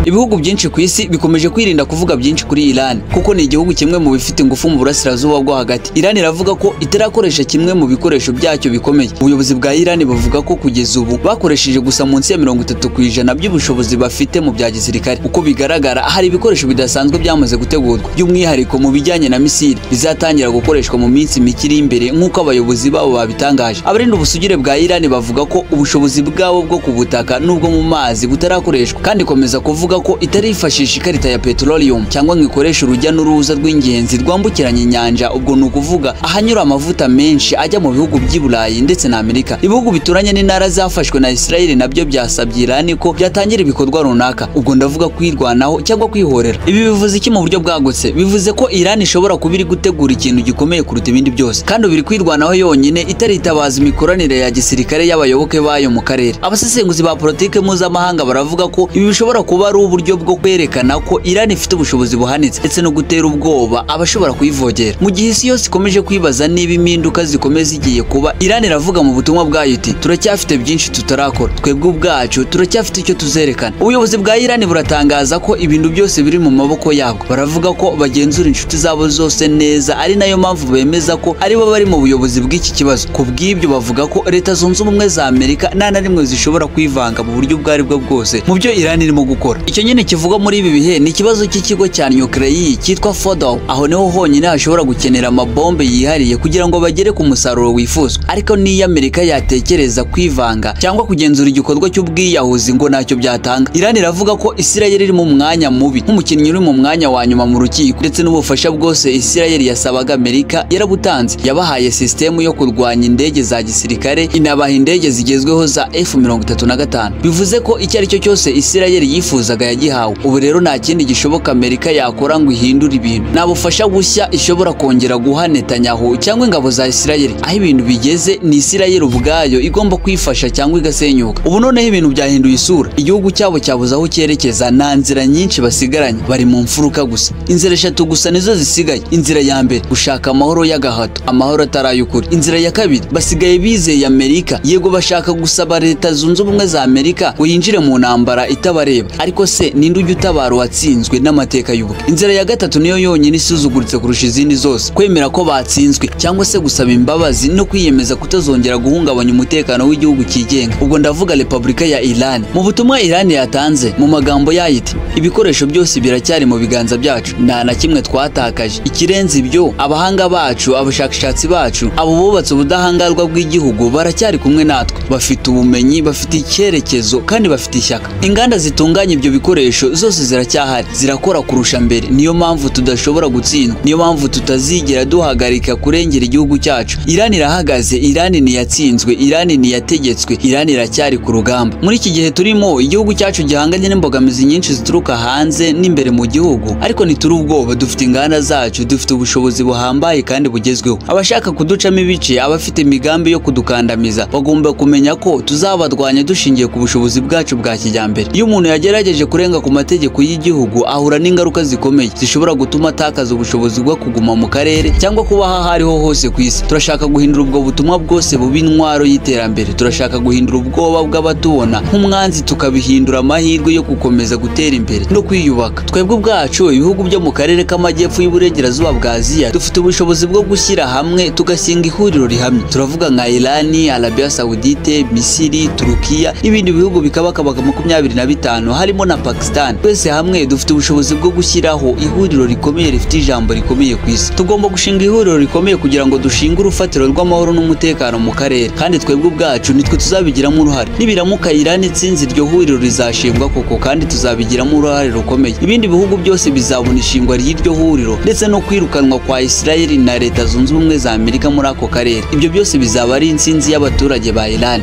Ibihugu byinshi ku isi bikomeje kwirinda kuvuga byinshi kuri Iran kuko ni igihugu kimwe mu bifite ingufu mu burasirazuba bwo hagati. Iran iravuga ko itarakoresha kimwe mu bikoresho byacyo bikomeye. Ubuyobozi bwa Iran buvuga ko kugeza ubu bakoresheje gusa munsi ya 30% by'ubushobozi bafite mu bya gisirikare. Uko bigaragara hari ibikoresho bidasanzwe byamaze gutegurwa, by'umwihariko mu bijyanye na misile bizatangira gukoreshwa mu minsi mikiri imbere nk'uko abayobozi babo babitangaje. Abarinda ubusugire bwa Iran bavuga ko ubushobozi bwabo bwo ku butaka n'ubwo mu mazi butarakoreshwa, kandi ikomeza kuvuga ko itarifashisha ikarita ya petroleum cyangwa ngo ikoreshe urujya n'uruza rw'ingenzi rwambukiranya inyanja. Ubwo ni ukuvuga ahanyura amavuta menshi ajya mu bihugu by'i Burayi ndetse na Amerika. Ibihugu bituranye n'intara zafashwe na Israel nabyo byasabye Iran ko byatangira ibikorwa runaka. Ubwo ndavuga kwirwanaho cyangwa kwihorera. Ibi bivuze iki mu buryo bwagutse? Bivuze ko Iran ishobora kuba iri gutegura ikintu gikomeye kuruta ibindi byose, kandi biri kwirwanaho yonyine itaritabaza imikoranire ya gisirikare y'abayoboke bayo mu karere. Abasesenguzi ba politike mpuzamahanga baravuga ko ibi bishobora kuba ari uburyo bwo kwerekana ko Iran ifite ubushobozi buhanitse ndetse no gutera ubwoba abashobora kuyivogera. Mu gihe isi yose ikomeje kwibaza niba impinduka zikomeza zigiye kuba, Iran iravuga mu butumwa bwayo iti turacyafite byinshi tutarakora, twebwe ubwacu turacyafite icyo tuzerekana. Ubuyobozi bwa Iran buratangaza ko ibintu byose biri mu maboko yabwo. Baravuga ko bagenzura inshuti zabo zose neza, ari nayo mpamvu bemeza ko ari bo bari mu buyobozi bw'iki kibazo. Ku bw'ibyo bavuga ko Leta Zunze Ubumwe za Amerika nta na rimwe zishobora kwivanga mu buryo ubwo aribwo bwose mu byo Iran irimo gukora. Icyo nyine kivugwa muri ibi bihe ni ikibazo cy'ikigo cya nuclear cyitwa Fordow. Aho niho honyine hashobora gukenera amabombe yihariye kugira ngo bagere ku musaruro wifuzwa. Ariko niyo Amerika yatekereza kwivanga cyangwa kugenzura igikorwa cy'ubwiyahuzi ngo ntacyo byatanga. Iran iravuga ko Israel iri mu mwanya mubi, nk'umukinnyi uri mu mwanya wa nyuma mu rukiko, ndetse n'ubufasha bwose Israel yasabaga Amerika yarabutanze. Yabahaye system yo kurwanya indege za gisirikare, inabaha indege zigezweho za F-35. Bivuze ko icyo ari cyo cyose Israel yifuzaga yagihawe. Ubu rero nta kindi gishoboka Amerika yakora ngo ihindure ibintu. Nta bufasha bushya ishobora kongera guha Netanyahu cyangwa ingabo za Israel. Aho ibintu bigeze ni Israel ubwayo igomba kwifasha cyangwa igasenyuka. Ubu noneho ibintu byahinduye isura. Igihugu cyabo cyabuze aho cyerekeza, nta nzira nyinshi basigaranye, bari mu mfuruka gusa. Inzira eshatu gusa nizo zisigaye. Inzira ya mbere, gushaka amahoro y'agahato, amahoro atarayukuri. Inzira ya kabiri, basigaye bizeye Amerika. Yego bashaka gusaba Leta Zunze Ubumwe za Amerika ngo yinjire mu ntambara itabareba, ariko se ninde ujya utabara watsinzwe n'amateka y'ubwe? Inzira ya gatatu niyo yonyine isuzuguritse kurusha izindi zose, kwemera ko batsinzwe cyangwa se gusaba imbabazi no kwiyemeza kutazongera guhungabanya umutekano w'igihugu cyigenga. Ubwo ndavuga Repubulika ya Iran. Mu butumwa Iran yatanze mu magambo yayo iti ibikoresho byose biracyari mu biganza byacu, nta na kimwe twatakaje. Ikirenze ibyo, abahanga bacu, abashakashatsi bacu, abo bubatse ubudahangarwa bw'igihugu baracyari kumwe natwe. Bafite ubumenyi, bafite icyerekezo kandi bafite ishyaka. Inganda zitunganya ibyo bikoresho zose ziracyahari, zirakora kurusha mbere. Niyo mpamvu tudashobora gutsindwa, niyo mpamvu tutazigera duhagarika kurengera igihugu cyacu. Iran irahagaze, Iran ntiyatsinzwe, Iran ntiyategetswe, Iran iracyari ku rugamba. Muri iki gihe turimo, igihugu cyacu gihanganye n'imbogamizi nyinshi zituruka hanze n'imbere mu gihugu, ariko ntituri ubwoba. Dufite inganda zacu, dufite ubushobozi buhambaye kandi bugezweho. Abashaka kuducamo ibice, abafite imigambi yo kudukandamiza, bagomba kumenya ko tuzabarwanya dushingiye ku bushobozi bwacu bwa kijyambere. Iyo umuntu yagerageje kurenga ku mategeko y'igihugu, ahura n'ingaruka zikomeye zishobora gutuma atakaza ubushobozi bwo kuguma mu karere cyangwa kuba aho ariho hose ku isi. Turashaka guhindura ubwo butumwa bwose buba intwaro y'iterambere. Turashaka guhindura ubwoba bw'abatubona nk'umwanzi tukabihindura amahirwe yo gukomeza gutera imbere no kwiyubaka. Twebwe ubwacu, ibihugu byo mu karere k'amajyepfo y'uburengerazuba bwa Aziya, dufite ubushobozi bwo gushyira hamwe tugashinga ihuriro rihamye. Turavuga nka Iran, Arabia Saudite, Misiri, Turukiya n'ibindi bihugu bikabakabaga 25 harimo na Pakistan. Twese hamwe dufite ubushobozi bwo gushyiraho ihuriro rikomeye rifite ijambo rikomeye ku isi. Tugomba gushinga ihuriro rikomeye kugira ngo dushinge urufatiro rw'amahoro n'umutekano mu karere, kandi twebwe ubwacu nitwe tuzabigiramo uruhare. Nibiramuka Iran itsinze iryo huriro rizashingwa koko, kandi tuzabigiramo uruhare rukomeye. Ibindi bihugu byose bizabona ishingwa ry'iryo huriro ndetse no kwirukanwa kwa Israel na Leta Zunze Ubumwe za Amerika muri ako karere. Ibyo byose bizaba ari intsinzi y'abaturage ba Iran.